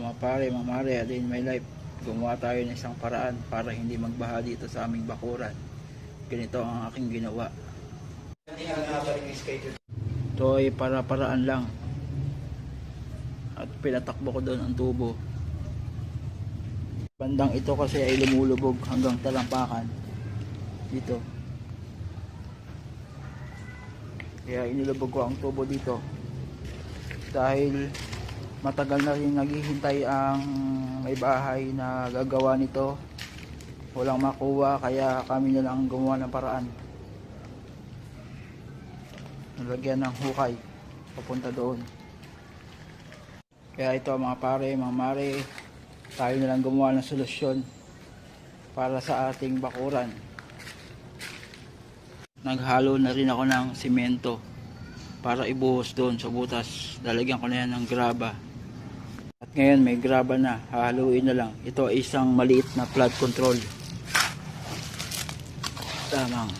Mga pare, mga mare, a day in my life, gumawa tayo ng isang paraan para hindi magbaha dito sa aming bakuran. Ganito ang aking ginawa. Ito ay para-paraan lang. At pinatakbo ko doon ang tubo. Bandang ito kasi ay lumulubog hanggang talampakan. Dito. Kaya inilubog ko ang tubo dito. Dahil matagal na rin naghihintay ang may bahay na gagawa nito, walang makuha, kaya kami na lang gumawa ng paraan. Nalagyan ng hukay papunta doon. Kaya ito mga pare, mga mare, tayo na lang gumawa ng solusyon para sa ating bakuran. Naghalo na rin ako ng simento para ibuhos doon sa butas. Lalagyan ko na yan ng graba. At ngayon may graba na, hahaluin na lang. Ito ay isang maliit na flood control. Tamang.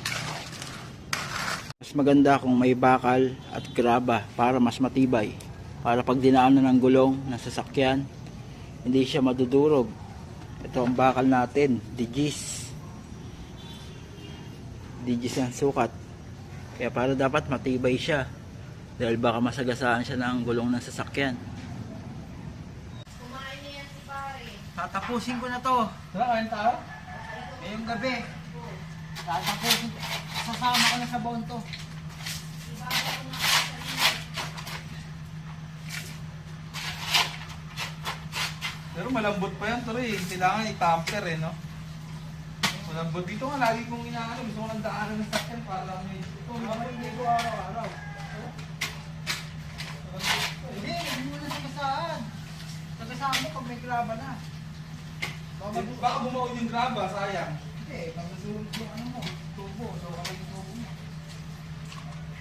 Mas maganda kung may bakal at graba para mas matibay. Para pag dinaanan ng gulong ng sasakyan, hindi siya madudurog. Ito ang bakal natin, digis. Digis ang sukat. Kaya para dapat matibay siya. Dahil baka masagasaan siya ng gulong ng sasakyan. Tatapusin ko na to. Tara, kain tayo. Ngayong gabi. Tatapusin ko. Sasama ko na sa baon to. Pero malambot pa yan, Tore. Kailangan i-tamper no? Malambot dito nga, lagi kong inaano. Gusto ko ng daanan ng sakyan para may... Ito, hindi ko araw-araw. Hindi mo na sagasaan. Sagasaan mo pag may graba na. Baka bumawid yung graba, sayang. Hindi, pag nasulog yung ano mo, tubo. So, kapag yung tubo mo.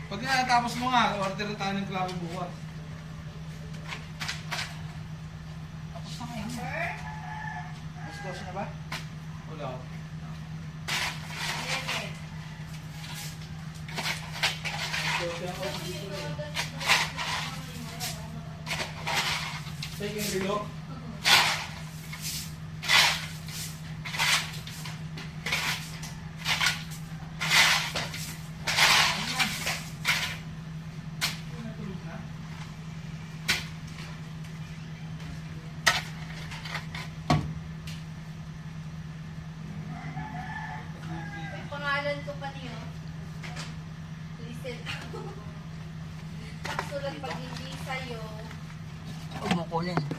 Pag natapos mo nga, order tayo ng klabo bukas. Tapos na ngayon. Mas 12 na ba? Wala. Take yung rilo. Pangalan ko pa niyo. Listen. Sulat pag hindi sa'yo. Huwag mo kunin.